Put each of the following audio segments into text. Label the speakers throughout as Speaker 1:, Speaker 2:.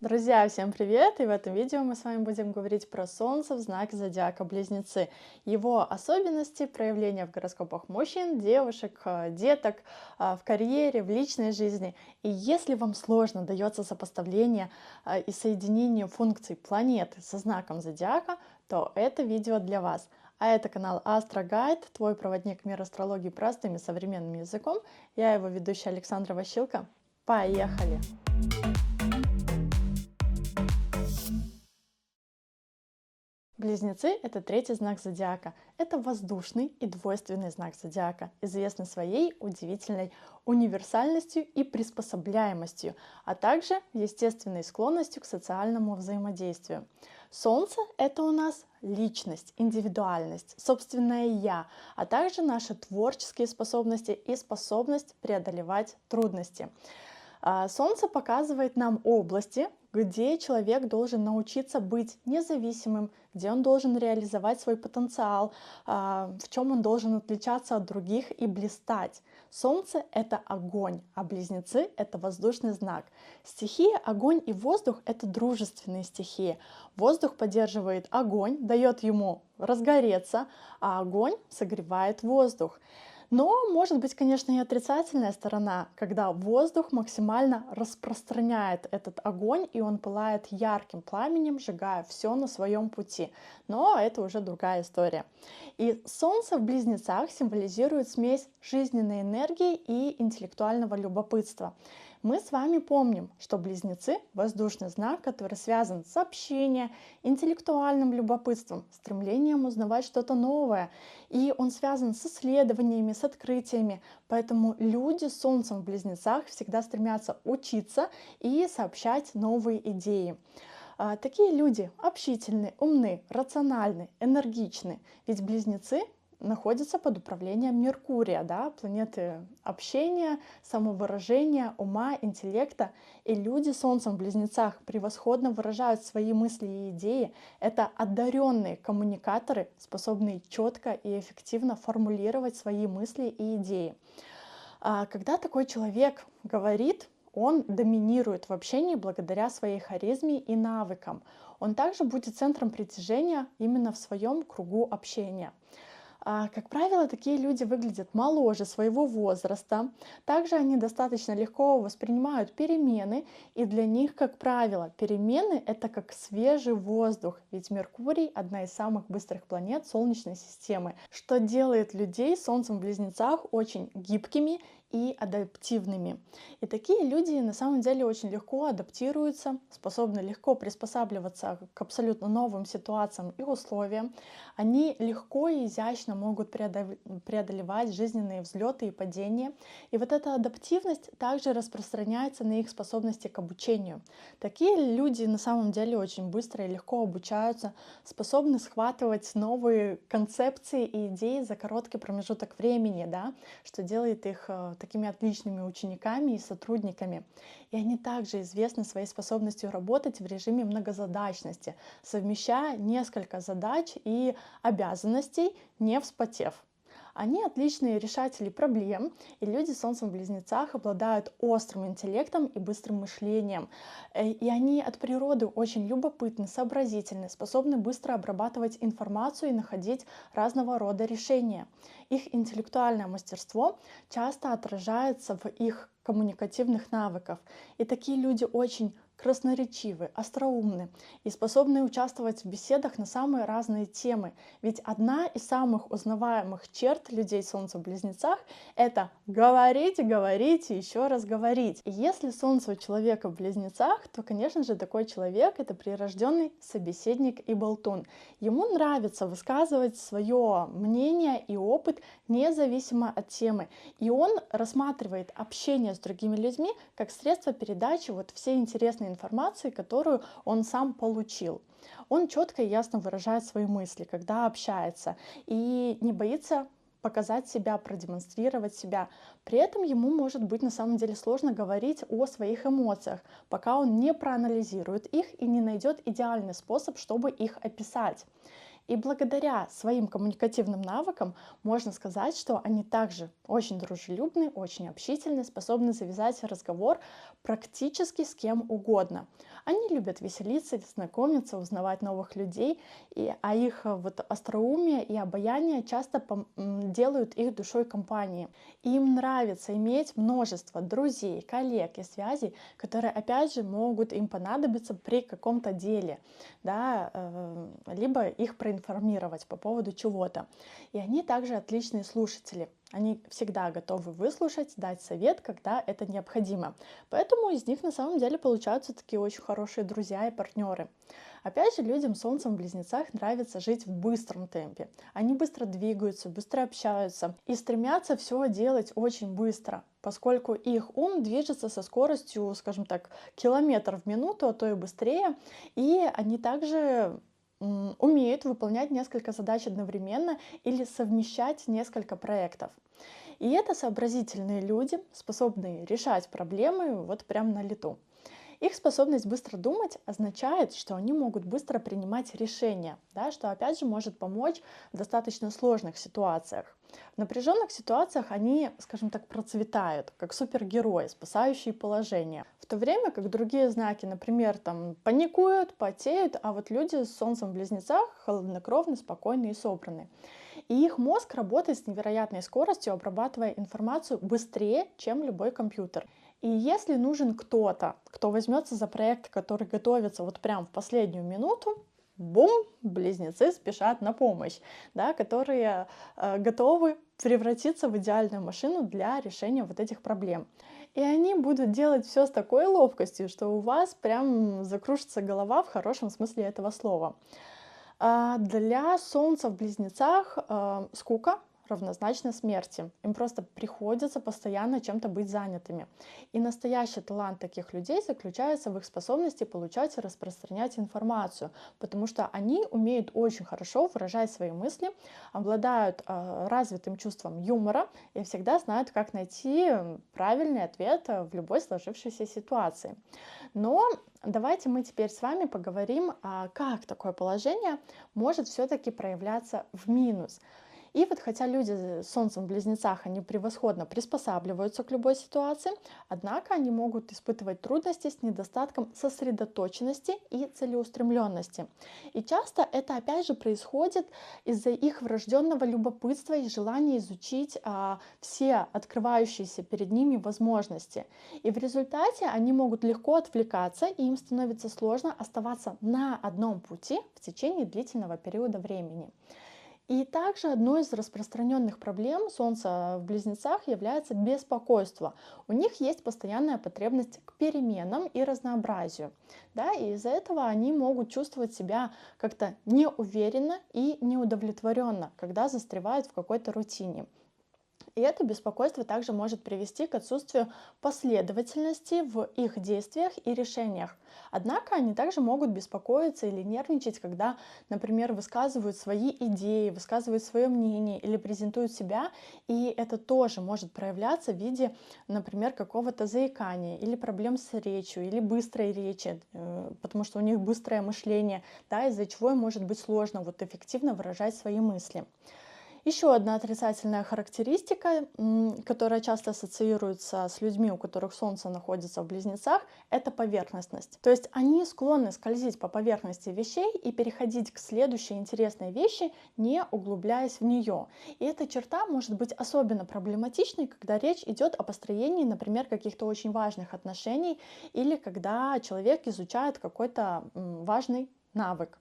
Speaker 1: Друзья, всем привет! И в этом видео мы с вами будем говорить про Солнце в знаке зодиака Близнецы, его особенности, проявления в гороскопах мужчин, девушек, деток, в карьере, в личной жизни. И если вам сложно дается сопоставление и соединение функций планеты со знаком зодиака, то это видео для вас. А это канал Astro Guide, твой проводник в мир астрологии простым и современным языком. Я его ведущая Александра Ващилко. Поехали! Близнецы — это третий знак зодиака. Это воздушный и двойственный знак зодиака, известный своей удивительной универсальностью и приспособляемостью, а также естественной склонностью к социальному взаимодействию. Солнце — это у нас личность, индивидуальность, собственное «я», а также наши творческие способности и способность преодолевать трудности. Солнце показывает нам области, где человек должен научиться быть независимым, где он должен реализовать свой потенциал, в чем он должен отличаться от других и блистать. Солнце — это огонь, а близнецы — это воздушный знак. Стихия огонь и воздух — это дружественные стихии. Воздух поддерживает огонь, дает ему разгореться, а огонь согревает воздух. Но может быть, конечно, и отрицательная сторона, когда воздух максимально распространяет этот огонь, и он пылает ярким пламенем, сжигая все на своем пути. Но это уже другая история. И Солнце в Близнецах символизирует смесь жизненной энергии и интеллектуального любопытства. Мы с вами помним, что Близнецы — воздушный знак, который связан с общением, интеллектуальным любопытством, стремлением узнавать что-то новое. И он связан с исследованиями, с открытиями. Поэтому люди с Солнцем в Близнецах всегда стремятся учиться и сообщать новые идеи. Такие люди общительны, умны, рациональны, энергичны. Ведь Близнецы находятся под управлением Меркурия, да, планеты общения, самовыражения, ума, интеллекта. И люди с Солнцем в Близнецах превосходно выражают свои мысли и идеи. Это одаренные коммуникаторы, способные четко и эффективно формулировать свои мысли и идеи. Когда такой человек говорит, он доминирует в общении благодаря своей харизме и навыкам. Он также будет центром притяжения именно в своем кругу общения. Как правило, такие люди выглядят моложе своего возраста. Также они достаточно легко воспринимают перемены, и для них, как правило, перемены — это как свежий воздух, ведь Меркурий — одна из самых быстрых планет Солнечной системы, что делает людей с Солнцем в Близнецах очень гибкими и адаптивными. И такие люди на самом деле очень легко адаптируются, способны легко приспосабливаться к абсолютно новым ситуациям и условиям. Они легко и изящно могут преодолевать жизненные взлеты и падения. И вот эта адаптивность также распространяется на их способности к обучению. Такие люди на самом деле очень быстро и легко обучаются, способны схватывать новые концепции и идеи за короткий промежуток времени, да, что делает их такими отличными учениками и сотрудниками. И они также известны своей способностью работать в режиме многозадачности, совмещая несколько задач и обязанностей, не вспотев. Они отличные решатели проблем, и люди с Солнцем в Близнецах обладают острым интеллектом и быстрым мышлением. И они от природы очень любопытны, сообразительны, способны быстро обрабатывать информацию и находить разного рода решения. Их интеллектуальное мастерство часто отражается в их коммуникативных навыках. И такие люди очень красноречивы, остроумны и способны участвовать в беседах на самые разные темы. Ведь одна из самых узнаваемых черт людей Солнца в Близнецах — это говорить, говорить и еще раз говорить. И если Солнце у человека в Близнецах, то, конечно же, такой человек — это прирожденный собеседник и болтун. Ему нравится высказывать свое мнение и опыт независимо от темы. И он рассматривает общение с другими людьми как средство передачи вот всей интересной информации, которую он сам получил. Он четко и ясно выражает свои мысли, когда общается, и не боится показать себя, продемонстрировать себя. При этом ему может быть на самом деле сложно говорить о своих эмоциях, пока он не проанализирует их и не найдет идеальный способ, чтобы их описать. И благодаря своим коммуникативным навыкам можно сказать, что они также очень дружелюбны, очень общительны, способны завязать разговор практически с кем угодно. Они любят веселиться, знакомиться, узнавать новых людей, а их вот остроумие и обаяние часто делают их душой компании. И им нравится иметь множество друзей, коллег и связей, которые, опять же, могут им понадобиться при каком-то деле, да, либо их проинформировать по поводу чего-то. И они также отличные слушатели. Они всегда готовы выслушать, дать совет, когда это необходимо. Поэтому из них на самом деле получаются такие очень хорошие друзья и партнеры. Опять же, людям с Солнцем в Близнецах нравится жить в быстром темпе. Они быстро двигаются, быстро общаются и стремятся все делать очень быстро, поскольку их ум движется со скоростью, скажем так, километр в минуту, а то и быстрее. И они также умеют выполнять несколько задач одновременно или совмещать несколько проектов. И это сообразительные люди, способные решать проблемы вот прямо на лету. Их способность быстро думать означает, что они могут быстро принимать решения, да, что опять же может помочь в достаточно сложных ситуациях. В напряженных ситуациях они, скажем так, процветают, как супергерои, спасающие положение. В то время как другие знаки, например, там, паникуют, потеют, а вот люди с Солнцем в Близнецах холоднокровны, спокойны и собраны. И их мозг работает с невероятной скоростью, обрабатывая информацию быстрее, чем любой компьютер. И если нужен кто-то, кто возьмется за проект, который готовится вот прям в последнюю минуту, бум, близнецы спешат на помощь, да, которые готовы превратиться в идеальную машину для решения вот этих проблем. И они будут делать все с такой ловкостью, что у вас прям закружится голова в хорошем смысле этого слова. Для Солнца в Близнецах скука равнозначно смерти. Им просто приходится постоянно чем-то быть занятыми. И настоящий талант таких людей заключается в их способности получать и распространять информацию, потому что они умеют очень хорошо выражать свои мысли, обладают развитым чувством юмора и всегда знают, как найти правильный ответ в любой сложившейся ситуации. Но давайте мы теперь с вами поговорим, как такое положение может все-таки проявляться в минус. И вот хотя люди с Солнцем в Близнецах, они превосходно приспосабливаются к любой ситуации, однако они могут испытывать трудности с недостатком сосредоточенности и целеустремленности. И часто это опять же происходит из-за их врожденного любопытства и желания изучить все открывающиеся перед ними возможности. И в результате они могут легко отвлекаться, и им становится сложно оставаться на одном пути в течение длительного периода времени. И также одной из распространенных проблем Солнца в Близнецах является беспокойство. У них есть постоянная потребность к переменам и разнообразию. Да, и из-за этого они могут чувствовать себя как-то неуверенно и неудовлетворенно, когда застревают в какой-то рутине. И это беспокойство также может привести к отсутствию последовательности в их действиях и решениях. Однако они также могут беспокоиться или нервничать, когда, например, высказывают свои идеи, высказывают свое мнение или презентуют себя, и это тоже может проявляться в виде, например, какого-то заикания или проблем с речью, или быстрой речи, потому что у них быстрое мышление, да, из-за чего им может быть сложно вот эффективно выражать свои мысли. Еще одна отрицательная характеристика, которая часто ассоциируется с людьми, у которых Солнце находится в Близнецах, это поверхностность. То есть они склонны скользить по поверхности вещей и переходить к следующей интересной вещи, не углубляясь в нее. И эта черта может быть особенно проблематичной, когда речь идет о построении, например, каких-то очень важных отношений или когда человек изучает какой-то важный навык.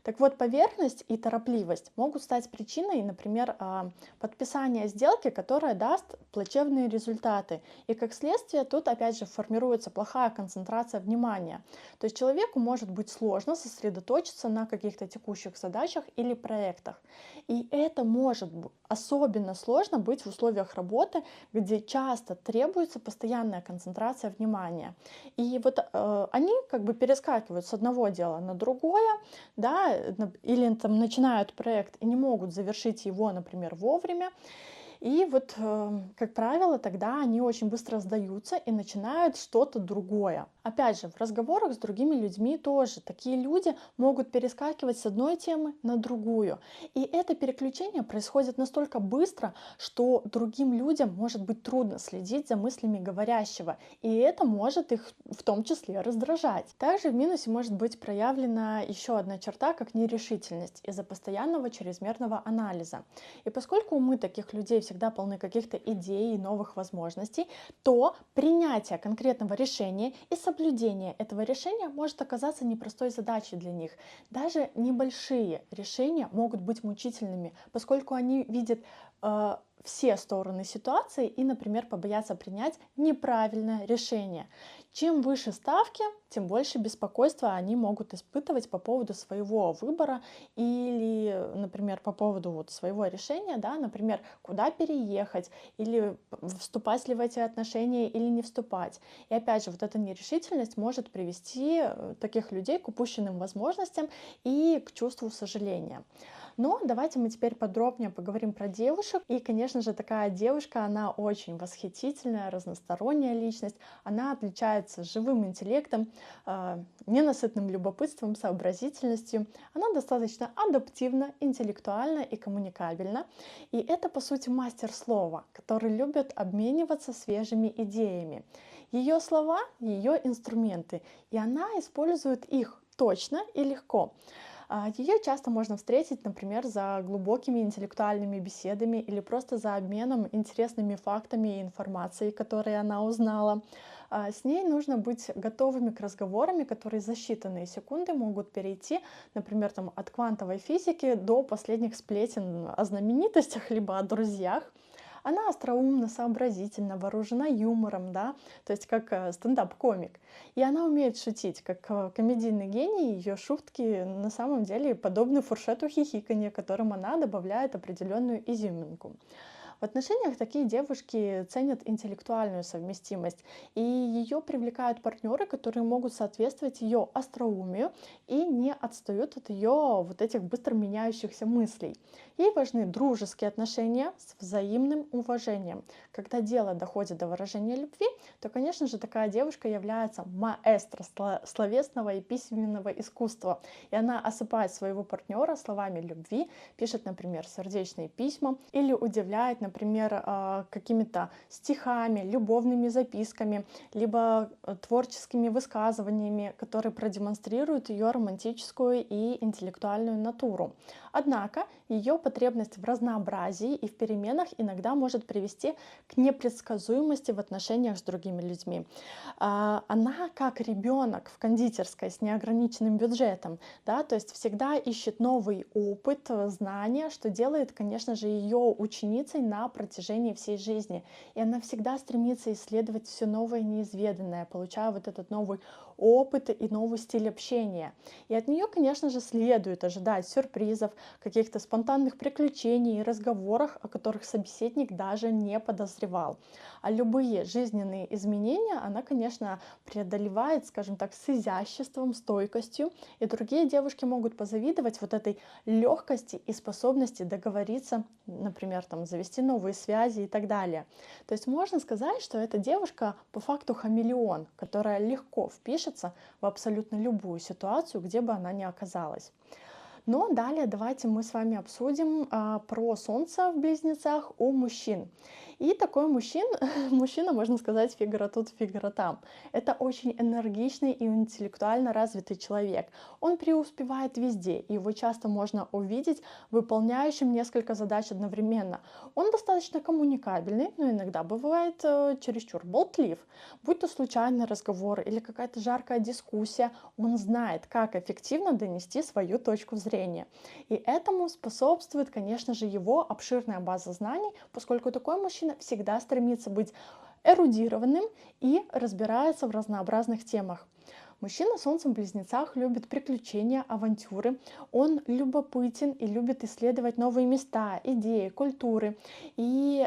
Speaker 1: Так вот, поверхность и торопливость могут стать причиной, например, подписания сделки, которая даст плачевные результаты. И как следствие тут опять же формируется плохая концентрация внимания. То есть человеку может быть сложно сосредоточиться на каких-то текущих задачах или проектах. И это может особенно сложно быть в условиях работы, где часто требуется постоянная концентрация внимания. И вот они как бы перескакивают с одного дела на другое, да, или там начинают проект и не могут завершить его, например, вовремя. И вот, как правило, тогда они очень быстро сдаются и начинают что-то другое. Опять же, в разговорах с другими людьми тоже такие люди могут перескакивать с одной темы на другую. И это переключение происходит настолько быстро, что другим людям может быть трудно следить за мыслями говорящего, и это может их в том числе раздражать. Также в минусе может быть проявлена еще одна черта, как нерешительность из-за постоянного чрезмерного анализа. И поскольку умы таких людей всегда полны каких-то идей и новых возможностей, то принятие конкретного решения и соблюдение этого решения может оказаться непростой задачей для них. Даже небольшие решения могут быть мучительными, поскольку они видят все стороны ситуации и, например, побоятся принять неправильное решение. Чем выше ставки, тем больше беспокойства они могут испытывать по поводу своего выбора или, например, по поводу вот своего решения, да, например, куда переехать или вступать ли в эти отношения или не вступать. И опять же, вот эта нерешительность может привести таких людей к упущенным возможностям и к чувству сожаления. Но давайте мы теперь подробнее поговорим про девушек. И, конечно же, такая девушка, она очень восхитительная, разносторонняя личность. Она отличается живым интеллектом, ненасытным любопытством, сообразительностью. Она достаточно адаптивна, интеллектуальна и коммуникабельна. И это, по сути, мастер слова, который любит обмениваться свежими идеями. Ее слова, ее инструменты, и она использует их точно и легко. Ее часто можно встретить, например, за глубокими интеллектуальными беседами или просто за обменом интересными фактами и информацией, которые она узнала. С ней нужно быть готовыми к разговорам, которые за считанные секунды могут перейти, например, там, от квантовой физики до последних сплетен о знаменитостях либо о друзьях. Она остроумна, сообразительна, вооружена юмором, да, то есть как стендап-комик. И она умеет шутить, как комедийный гений. Ее шутки на самом деле подобны фуршету хихиканья, которым она добавляет определенную изюминку. В отношениях такие девушки ценят интеллектуальную совместимость, и ее привлекают партнеры, которые могут соответствовать ее остроумию и не отстают от ее вот этих быстро меняющихся мыслей. Ей важны дружеские отношения с взаимным уважением. Когда дело доходит до выражения любви, то, конечно же, такая девушка является маэстро словесного и письменного искусства, и она осыпает своего партнера словами любви, пишет, например, сердечные письма или удивляет, например, какими-то стихами, любовными записками, либо творческими высказываниями, которые продемонстрируют ее романтическую и интеллектуальную натуру. Однако ее потребность в разнообразии и в переменах иногда может привести к непредсказуемости в отношениях с другими людьми. Она как ребенок в кондитерской с неограниченным бюджетом, да, то есть всегда ищет новый опыт, знания, что делает, конечно же, ее ученицей на протяжении всей жизни. И она всегда стремится исследовать все новое и неизведанное, получая вот этот новый опыт и новый стиль общения. И от нее, конечно же, следует ожидать сюрпризов, каких-то спонтанных приключений и разговорах, о которых собеседник даже не подозревал. А любые жизненные изменения она, конечно, преодолевает, скажем так, с изяществом, стойкостью. И другие девушки могут позавидовать вот этой легкости и способности договориться, например, там, завести новые связи и так далее. То есть можно сказать, что эта девушка по факту хамелеон, которая легко впишется в абсолютно любую ситуацию, где бы она ни оказалась. Но далее давайте мы с вами обсудим про Солнце в Близнецах у мужчин. И такой мужчина, можно сказать, фигура тут, фигура там. Это очень энергичный и интеллектуально развитый человек. Он преуспевает везде, и его часто можно увидеть выполняющим несколько задач одновременно. Он достаточно коммуникабельный, но иногда бывает чересчур болтлив. Будь то случайный разговор или какая-то жаркая дискуссия, он знает, как эффективно донести свою точку зрения. И этому способствует, конечно же, его обширная база знаний, поскольку такой мужчина всегда стремится быть эрудированным и разбирается в разнообразных темах. Мужчина с Солнцем в Близнецах любит приключения, авантюры. Он любопытен и любит исследовать новые места, идеи, культуры. И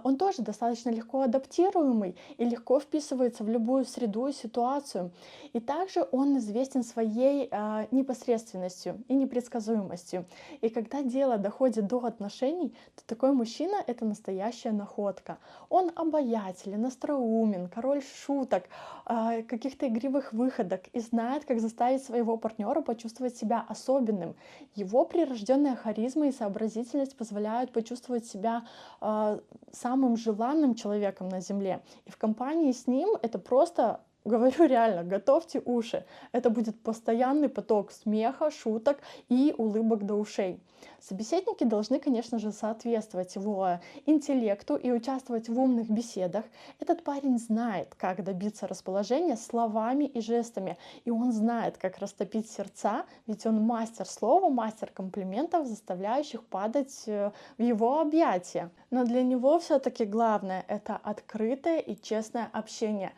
Speaker 1: он тоже достаточно легко адаптируемый и легко вписывается в любую среду и ситуацию. И также он известен своей непосредственностью и непредсказуемостью. И когда дело доходит до отношений, то такой мужчина — это настоящая находка. Он обаятелен, остроумен, король шуток, каких-то игривых выходок и знает, как заставить своего партнера почувствовать себя особенным. Его прирожденная харизма и сообразительность позволяют почувствовать себя самым желанным человеком на Земле. И в компании с ним это просто, говорю реально, готовьте уши. Это будет постоянный поток смеха, шуток и улыбок до ушей. Собеседники должны, конечно же, соответствовать его интеллекту и участвовать в умных беседах. Этот парень знает, как добиться расположения словами и жестами, и он знает, как растопить сердца, ведь он мастер слова, мастер комплиментов, заставляющих падать в его объятия. Но для него все-таки главное — это открытое и честное общение.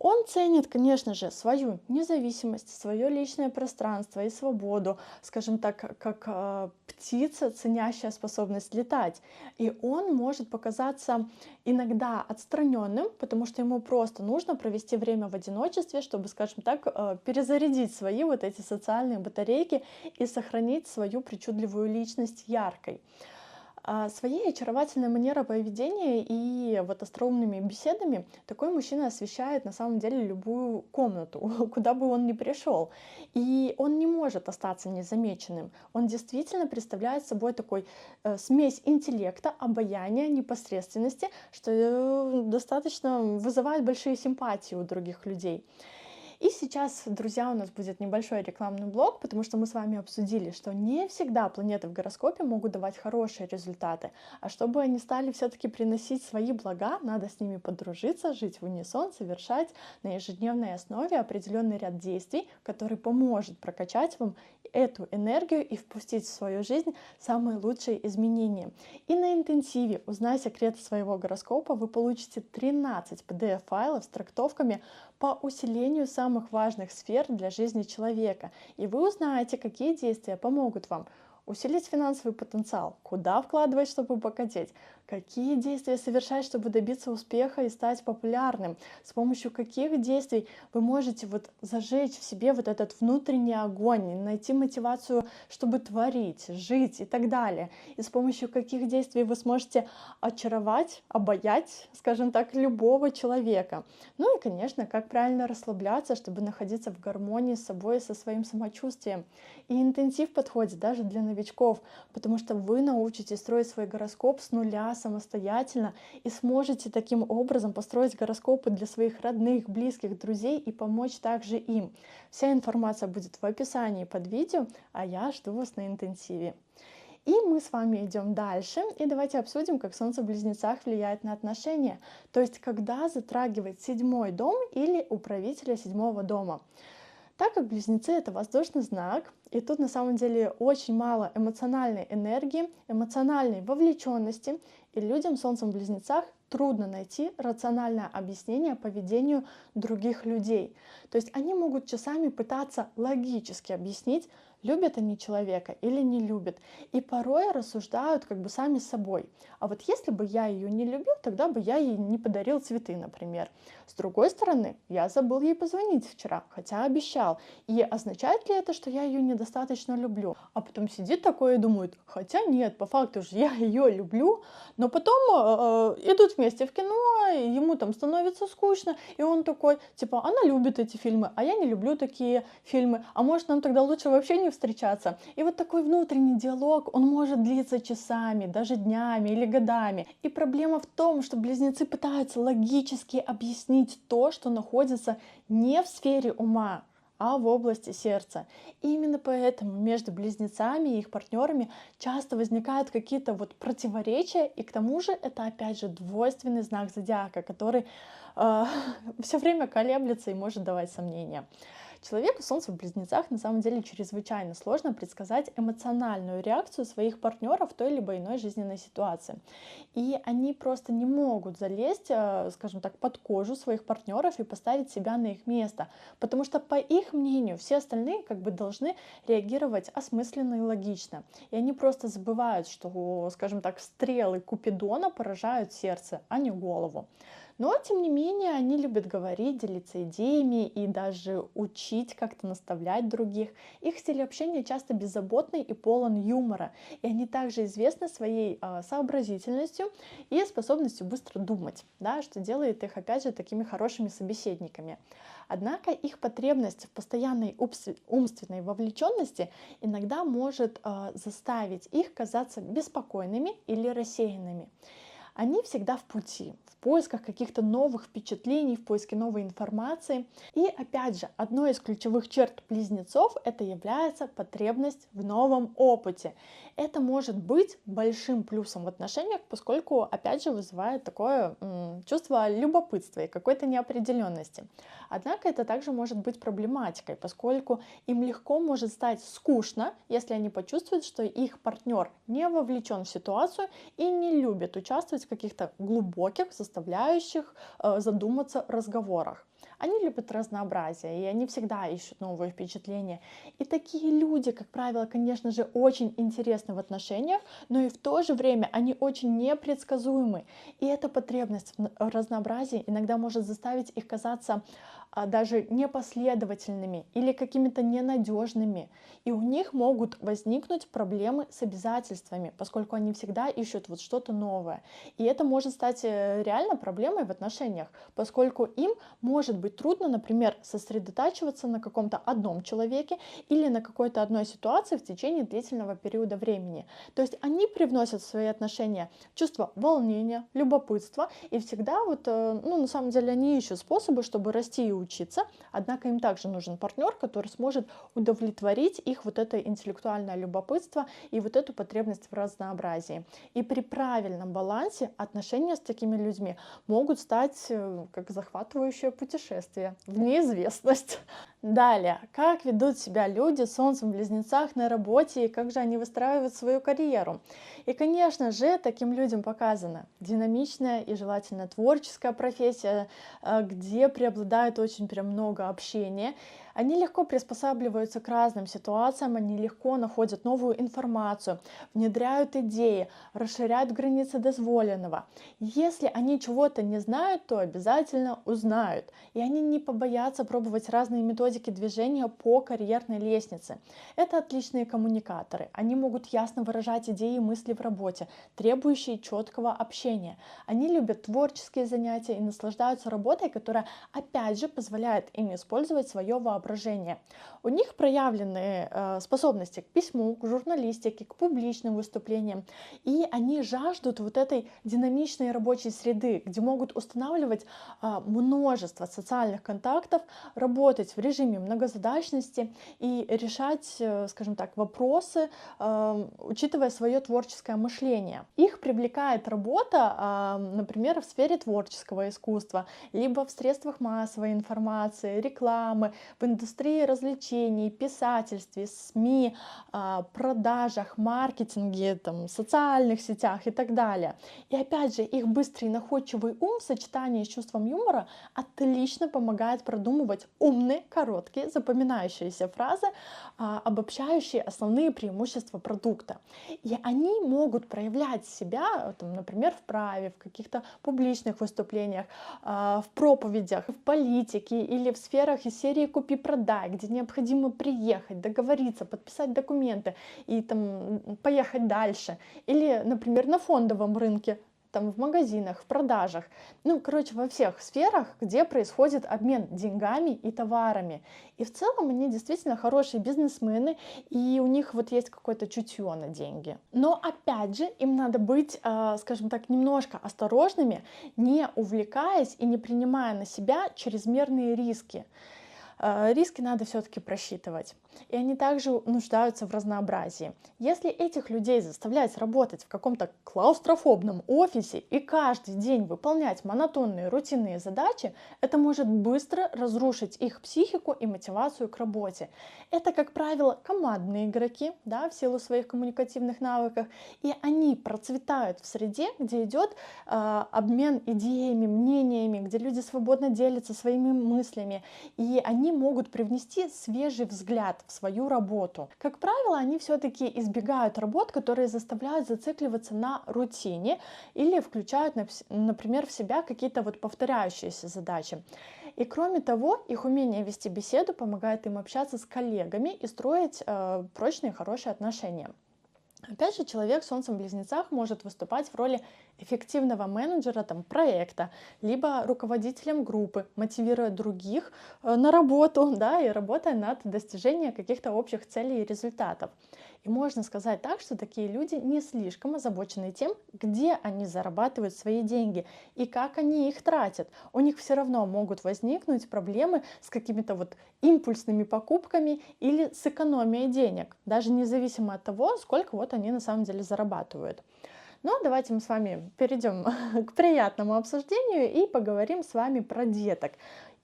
Speaker 1: Он ценит, конечно же, свою независимость, свое личное пространство и свободу, скажем так, как птица, ценящая способность летать. И он может показаться иногда отстраненным, потому что ему просто нужно провести время в одиночестве, чтобы, скажем так, перезарядить свои вот эти социальные батарейки и сохранить свою причудливую личность яркой. Своей очаровательной манерой поведения и вот остроумными беседами такой мужчина освещает на самом деле любую комнату, куда бы он ни пришел. И он не может остаться незамеченным. Он действительно представляет собой такой смесь интеллекта, обаяния, непосредственности, что достаточно вызывает большие симпатии у других людей. И сейчас, друзья, у нас будет небольшой рекламный блок, потому что мы с вами обсудили, что не всегда планеты в гороскопе могут давать хорошие результаты, а чтобы они стали все-таки приносить свои блага, надо с ними подружиться, жить в унисон, совершать на ежедневной основе определенный ряд действий, который поможет прокачать вам эту энергию и впустить в свою жизнь самые лучшие изменения. И на интенсиве «Узнай секреты своего гороскопа» вы получите 13 PDF-файлов с трактовками по усилению самых важных сфер для жизни человека. И вы узнаете, какие действия помогут вам усилить финансовый потенциал, куда вкладывать, чтобы богатеть, какие действия совершать, чтобы добиться успеха и стать популярным, с помощью каких действий вы можете вот зажечь в себе вот этот внутренний огонь, найти мотивацию, чтобы творить, жить и так далее, и с помощью каких действий вы сможете очаровать, обаять, скажем так, любого человека. Ну и, конечно, как правильно расслабляться, чтобы находиться в гармонии с собой и со своим самочувствием. И интенсив подходит даже для новичков, потому что вы научитесь строить свой гороскоп с нуля самостоятельно и сможете таким образом построить гороскопы для своих родных, близких, друзей и помочь также им. Вся информация будет в описании под видео, а я жду вас на интенсиве. И мы с вами идем дальше, и давайте обсудим, как Солнце в Близнецах влияет на отношения, то есть когда затрагивает 7-й дом или управителя 7-го дома. Так как Близнецы — это воздушный знак, и тут на самом деле очень мало эмоциональной энергии, эмоциональной вовлеченности, и людям с Солнцем в Близнецах трудно найти рациональное объяснение поведению других людей. То есть они могут часами пытаться логически объяснить, любят они человека или не любят, и порой рассуждают как бы сами с собой. А вот если бы я ее не любил, тогда бы я ей не подарил цветы, например. С другой стороны, я забыл ей позвонить вчера, хотя обещал. И означает ли это, что я ее недостаточно люблю? А потом сидит такой и думает, хотя нет, по факту же я ее люблю, но потом идут вместе в кино, и ему там становится скучно, и он такой, типа, она любит эти фильмы, а я не люблю такие фильмы, а может нам тогда лучше вообще не встречаться? И вот такой внутренний диалог, он может длиться часами, даже днями или годами. И проблема в том, что близнецы пытаются логически объяснить то, что находится не в сфере ума, а в области сердца. И именно поэтому между близнецами и их партнерами часто возникают какие-то вот противоречия, и к тому же это опять же двойственный знак зодиака, который все время колеблется и может давать сомнения. Человеку Солнце в Близнецах на самом деле чрезвычайно сложно предсказать эмоциональную реакцию своих партнеров в той либо иной жизненной ситуации. И они просто не могут залезть, скажем так, под кожу своих партнеров и поставить себя на их место, потому что, по их мнению, все остальные как бы должны реагировать осмысленно и логично. И они просто забывают, что, скажем так, стрелы Купидона поражают сердце, а не голову. Но, тем не менее, они любят говорить, делиться идеями и даже учить, как-то наставлять других. Их стиль общения часто беззаботный и полон юмора. И они также известны своей сообразительностью и способностью быстро думать, да, что делает их, опять же, такими хорошими собеседниками. Однако их потребность в постоянной умственной вовлеченности иногда может заставить их казаться беспокойными или рассеянными. Они всегда в пути, в поисках каких-то новых впечатлений, в поиске новой информации. И опять же, одной из ключевых черт близнецов это является потребность в новом опыте. Это может быть большим плюсом в отношениях, поскольку, опять же, вызывает такое чувство любопытства и какой-то неопределенности. Однако это также может быть проблематикой, поскольку им легко может стать скучно, если они почувствуют, что их партнер не вовлечен в ситуацию и не любит участвовать в каких-то глубоких, заставляющих задуматься разговорах. Они любят разнообразие, и они всегда ищут новые впечатления. И такие люди, как правило, конечно же, очень интересны в отношениях, но и в то же время они очень непредсказуемы. И эта потребность в разнообразии иногда может заставить их казаться даже непоследовательными или какими-то ненадежными. И у них могут возникнуть проблемы с обязательствами, поскольку они всегда ищут вот что-то новое. И это может стать реально проблемой в отношениях, поскольку им может быть трудно, например, сосредотачиваться на каком-то одном человеке или на какой-то одной ситуации в течение длительного периода времени. То есть они привносят в свои отношения чувство волнения, любопытства, и всегда вот, на самом деле они ищут способы, чтобы расти и учиться, однако им также нужен партнер, который сможет удовлетворить их вот это интеллектуальное любопытство и вот эту потребность в разнообразии. И при правильном балансе отношения с такими людьми могут стать как захватывающее путешествие в неизвестность. Далее, как ведут себя люди с Солнцем в Близнецах на работе и как же они выстраивают свою карьеру. И, конечно же, таким людям показана динамичная и желательно творческая профессия, где преобладает очень прям много общения. Они легко приспосабливаются к разным ситуациям, они легко находят новую информацию, внедряют идеи, расширяют границы дозволенного. Если они чего-то не знают, то обязательно узнают. И они не побоятся пробовать разные методики движения по карьерной лестнице. Это отличные коммуникаторы. Они могут ясно выражать идеи и мысли в работе, требующие четкого общения. Они любят творческие занятия и наслаждаются работой, которая, опять же, позволяет им использовать свое воображение. У них проявлены способности к письму, к журналистике, к публичным выступлениям. И они жаждут вот этой динамичной рабочей среды, где могут устанавливать множество социальных контактов, работать в режиме многозадачности и решать, скажем так, вопросы, учитывая свое творческое мышление. Их привлекает работа, например, в сфере творческого искусства, либо в средствах массовой информации, рекламы, в индустрии развлечений, писательстве, СМИ, продажах, маркетинге, социальных сетях и так далее. И опять же, их быстрый и находчивый ум в сочетании с чувством юмора отлично помогает продумывать умные, короткие, запоминающиеся фразы, обобщающие основные преимущества продукта. И они могут проявлять себя, например, в праве, в каких-то публичных выступлениях, в проповедях, в политике или в сферах из серии «Купи-продай», где необходимо приехать, договориться, подписать документы и поехать дальше. Или, например, на фондовом рынке, в магазинах, в продажах. Во всех сферах, где происходит обмен деньгами и товарами. И в целом они действительно хорошие бизнесмены, и у них есть какое-то чутье на деньги. Но опять же, им надо быть, скажем так, немножко осторожными, не увлекаясь и не принимая на себя чрезмерные риски. риски надо все-таки просчитывать. И они также нуждаются в разнообразии. Если этих людей заставлять работать в каком-то клаустрофобном офисе и каждый день выполнять монотонные рутинные задачи, это может быстро разрушить их психику и мотивацию к работе. Это, как правило, командные игроки, да, в силу своих коммуникативных навыков, и они процветают в среде, где идет обмен идеями, мнениями, где люди свободно делятся своими мыслями, и они могут привнести свежий взгляд в свою работу. Как правило, они все-таки избегают работ, которые заставляют зацикливаться на рутине или включают, например, в себя какие-то вот повторяющиеся задачи. И кроме того, их умение вести беседу помогает им общаться с коллегами и строить прочные, хорошие отношения. Опять же, человек с Солнцем в Близнецах может выступать в роли эффективного менеджера проекта, либо руководителем группы, мотивируя других на работу, да, и работая над достижением каких-то общих целей и результатов. И можно сказать так, что такие люди не слишком озабочены тем, где они зарабатывают свои деньги и как они их тратят. У них все равно могут возникнуть проблемы с какими-то вот импульсными покупками или с экономией денег, даже независимо от того, сколько вот они на самом деле зарабатывают. Но давайте мы с вами перейдем к приятному обсуждению и поговорим с вами про деток.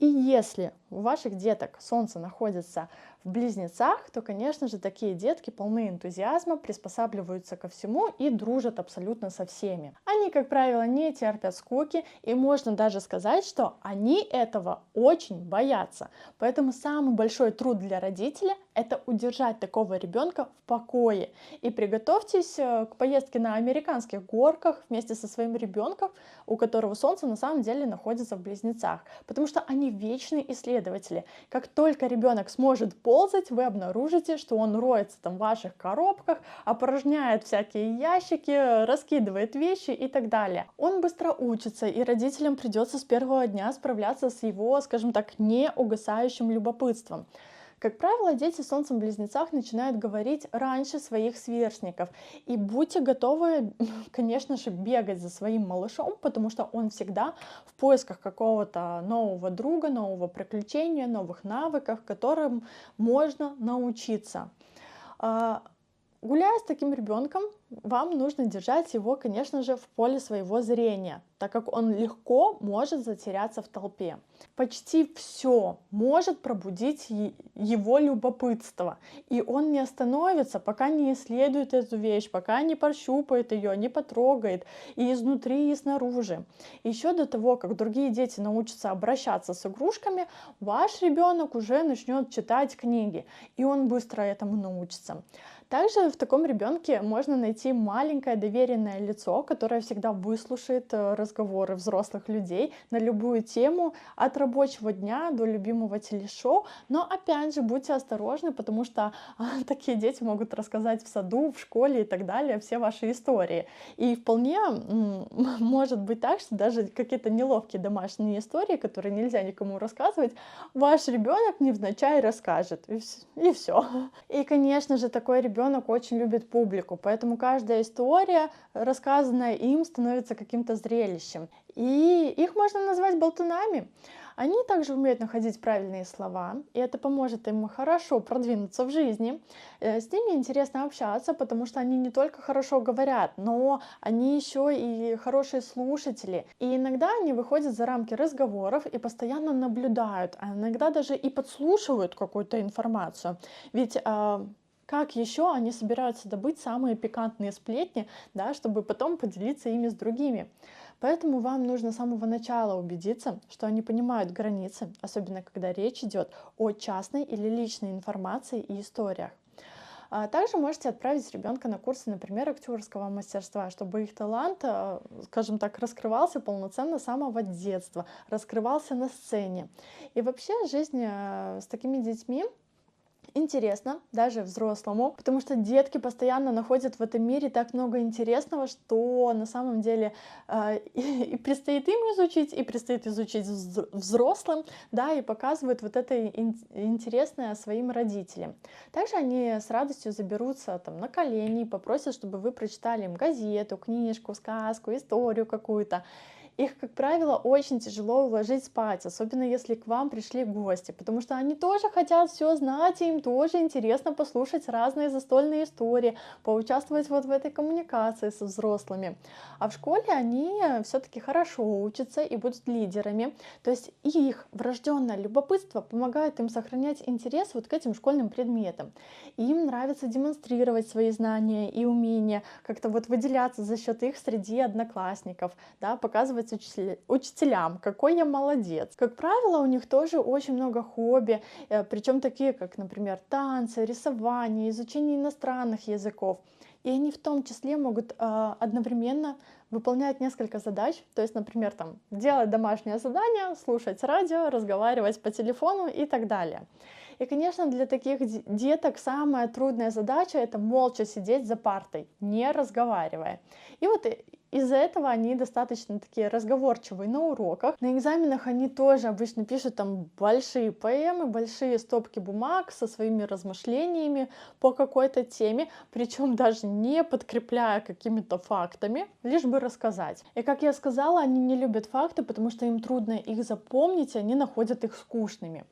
Speaker 1: И если у ваших деток Солнце находится в Близнецах, то, конечно же, такие детки полны энтузиазма, приспосабливаются ко всему и дружат абсолютно со всеми. Они, как правило, не терпят скуки, и можно даже сказать, что они этого очень боятся. Поэтому самый большой труд для родителя – это удержать такого ребенка в покое. И приготовьтесь к поездке на американских горках вместе со своим ребенком, у которого Солнце на самом деле находится в Близнецах, потому что они вечные исследователи. Как только ребенок сможет ползать, вы обнаружите, что он роется там в ваших коробках, опорожняет всякие ящики, раскидывает вещи и так далее. Он быстро учится, и родителям придется с первого дня справляться с его, скажем так, неугасающим любопытством. Как правило, дети с Солнцем в Близнецах начинают говорить раньше своих сверстников. И будьте готовы, конечно же, бегать за своим малышом, потому что он всегда в поисках какого-то нового друга, нового приключения, новых навыков, которым можно научиться. Гуляя с таким ребенком, вам нужно держать его, конечно же, в поле своего зрения, так как он легко может затеряться в толпе. Почти все может пробудить его любопытство, и он не остановится, пока не исследует эту вещь, пока не пощупает ее, не потрогает и изнутри, и снаружи. Еще до того, как другие дети научатся обращаться с игрушками, ваш ребенок уже начнет читать книги, и он быстро этому научится. Также в таком ребенке можно найти маленькое доверенное лицо, которое всегда выслушает разговоры взрослых людей на любую тему, от рабочего дня до любимого телешоу. Но опять же, будьте осторожны, потому что такие дети могут рассказать в саду, в школе и так далее все ваши истории. И вполне может быть так, что даже какие-то неловкие домашние истории, которые нельзя никому рассказывать, ваш ребенок невзначай расскажет. И все. И, конечно же, такой ребенок очень любит публику, поэтому каждая история, рассказанная им, становится каким-то зрелищем. И их можно назвать болтунами. Они также умеют находить правильные слова, и это поможет им хорошо продвинуться в жизни. С ними интересно общаться, потому что они не только хорошо говорят, но они еще и хорошие слушатели. И иногда они выходят за рамки разговоров и постоянно наблюдают, а иногда даже и подслушивают какую-то информацию. Ведь как еще они собираются добыть самые пикантные сплетни, да, чтобы потом поделиться ими с другими? Поэтому вам нужно с самого начала убедиться, что они понимают границы, особенно когда речь идет о частной или личной информации и историях. Также можете отправить ребенка на курсы, например, актерского мастерства, чтобы их талант, скажем так, раскрывался полноценно с самого детства, раскрывался на сцене. И вообще жизнь с такими детьми интересно даже взрослому, потому что детки постоянно находят в этом мире так много интересного, что на самом деле и предстоит им изучить, и предстоит изучить взрослым, да, и показывают вот это интересное своим родителям. Также они с радостью заберутся там на колени и попросят, чтобы вы прочитали им газету, книжку, сказку, историю какую-то. Их, как правило, очень тяжело уложить спать, особенно если к вам пришли гости, потому что они тоже хотят все знать, и им тоже интересно послушать разные застольные истории, поучаствовать вот в этой коммуникации со взрослыми. А в школе они все-таки хорошо учатся и будут лидерами, то есть их врожденное любопытство помогает им сохранять интерес вот к этим школьным предметам. И им нравится демонстрировать свои знания и умения, как-то вот выделяться за счет их среди одноклассников, да, показывать учителям, какой я молодец. Как правило, у них тоже очень много хобби, причем такие, как, например, танцы, рисование, изучение иностранных языков. И они в том числе могут одновременно выполнять несколько задач, то есть, например, там, делать домашнее задание, слушать радио, разговаривать по телефону и так далее. И, конечно, для таких деток самая трудная задача — это молча сидеть за партой, не разговаривая. И вот из-за этого они достаточно такие разговорчивые на уроках. На экзаменах они тоже обычно пишут там большие поэмы, большие стопки бумаг со своими размышлениями по какой-то теме, причем даже не подкрепляя какими-то фактами, лишь бы рассказать. И, как я сказала, они не любят факты, потому что им трудно их запомнить, и они находят их скучными.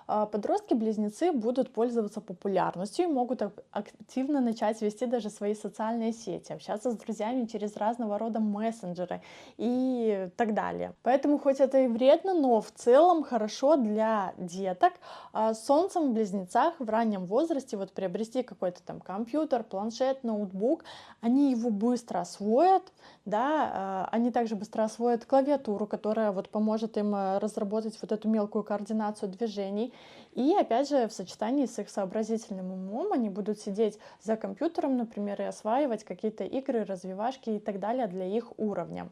Speaker 1: Подростки-близнецы будут пользоваться популярностью и могут активно начать вести даже свои социальные сети, общаться с друзьями через разного рода мессенджеры и так далее. Поэтому хоть это и вредно, но в целом хорошо для деток с Солнцем в Близнецах в раннем возрасте вот приобрести какой-то там компьютер, планшет, ноутбук. Они его быстро освоят, да, они также быстро освоят клавиатуру, которая вот поможет им разработать вот эту мелкую координацию движений. И опять же, в сочетании с их сообразительным умом они будут сидеть за компьютером, например, и осваивать какие-то игры, развивашки и так далее для их уровня.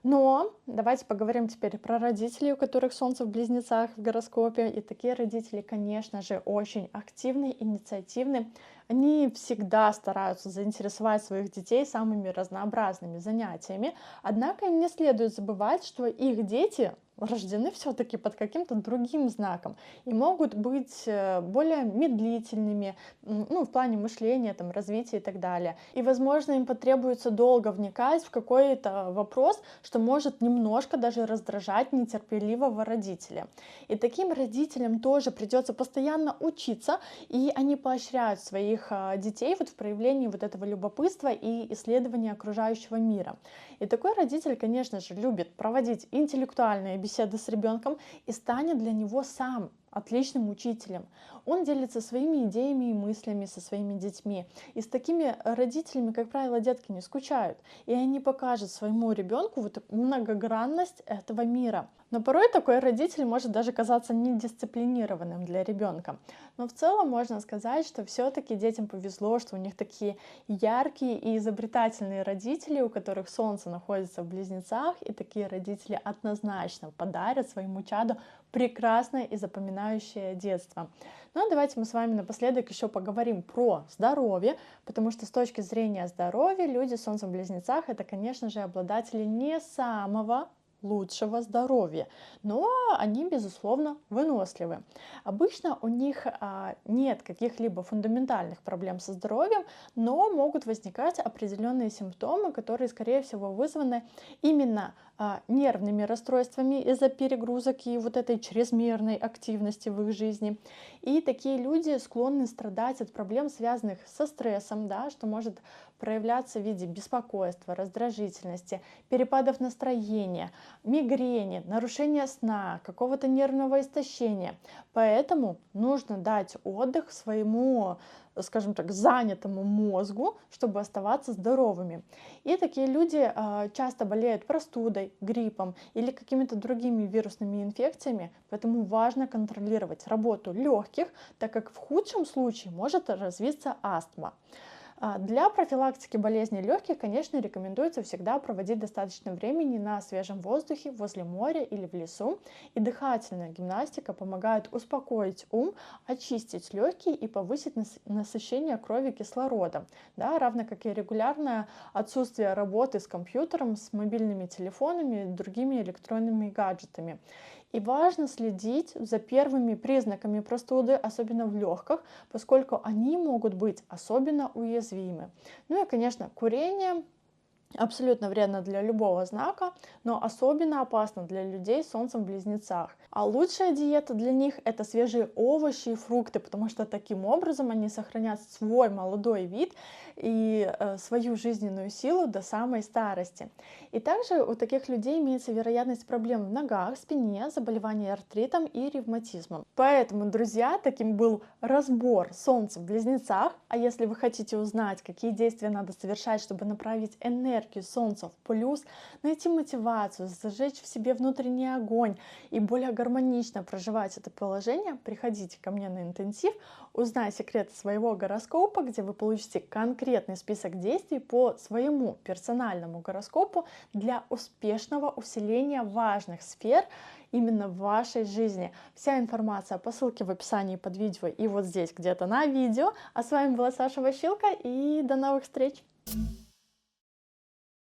Speaker 1: Но давайте поговорим теперь про родителей, у которых Солнце в Близнецах в гороскопе. И такие родители, конечно же, очень активны, инициативны. Они всегда стараются заинтересовать своих детей самыми разнообразными занятиями. Однако им не следует забывать, что их дети рождены все-таки под каким-то другим знаком и могут быть более медлительными, ну, в плане мышления, там, развития и так далее. И, возможно, им потребуется долго вникать в какой-то вопрос, что может немножко даже раздражать нетерпеливого родителя. И таким родителям тоже придется постоянно учиться, и они поощряют своих детей вот в проявлении вот этого любопытства и исследования окружающего мира. И такой родитель, конечно же, любит проводить интеллектуальные беседы с ребенком и станет для него сам отличным учителем. Он делится своими идеями и мыслями со своими детьми. И с такими родителями, как правило, детки не скучают. И они покажут своему ребенку вот многогранность этого мира. Но порой такой родитель может даже казаться недисциплинированным для ребенка. Но в целом можно сказать, что все-таки детям повезло, что у них такие яркие и изобретательные родители, у которых Солнце находится в Близнецах, и такие родители однозначно подарят своему чаду прекрасное и запоминающее детство. Ну а давайте мы с вами напоследок еще поговорим про здоровье, потому что с точки зрения здоровья люди с Солнцем в Близнецах — это, конечно же, обладатели не самого лучшего здоровья, но они, безусловно, выносливы. Обычно у них нет каких-либо фундаментальных проблем со здоровьем, но могут возникать определенные симптомы, которые, скорее всего, вызваны именно нервными расстройствами из-за перегрузок и вот этой чрезмерной активности в их жизни. И такие люди склонны страдать от проблем, связанных со стрессом, да, что может проявляться в виде беспокойства, раздражительности, перепадов настроения, мигрени, нарушения сна, какого-то нервного истощения. Поэтому нужно дать отдых своему, скажем так, занятому мозгу, чтобы оставаться здоровыми. И такие люди часто болеют простудой, гриппом или какими-то другими вирусными инфекциями, поэтому важно контролировать работу легких, так как в худшем случае может развиться астма. Для профилактики болезней легких, конечно, рекомендуется всегда проводить достаточно времени на свежем воздухе, возле моря или в лесу. И дыхательная гимнастика помогает успокоить ум, очистить легкие и повысить насыщение крови кислородом, да, равно как и регулярное отсутствие работы с компьютером, с мобильными телефонами и другими электронными гаджетами. И важно следить за первыми признаками простуды, особенно в легких, поскольку они могут быть особенно уязвимы. Ну и, конечно, курение Абсолютно вредно для любого знака, но особенно опасно для людей с Солнцем в Близнецах. А лучшая диета для них — это свежие овощи и фрукты, потому что таким образом они сохранят свой молодой вид и свою жизненную силу до самой старости. И также у таких людей имеется вероятность проблем в ногах, спине, заболеваний артритом и ревматизмом. Поэтому, друзья, таким был разбор Солнца в Близнецах. А если вы хотите узнать, какие действия надо совершать, чтобы направить энергию Солнца в плюс, найти мотивацию, зажечь в себе внутренний огонь и более гармонично проживать это положение, приходите ко мне на интенсив, узнай секреты своего гороскопа, где вы получите конкретный список действий по своему персональному гороскопу для успешного усиления важных сфер именно в вашей жизни. Вся информация по ссылке в описании под видео и вот здесь где-то на видео. А с вами была Саша Ващилко, и до новых встреч!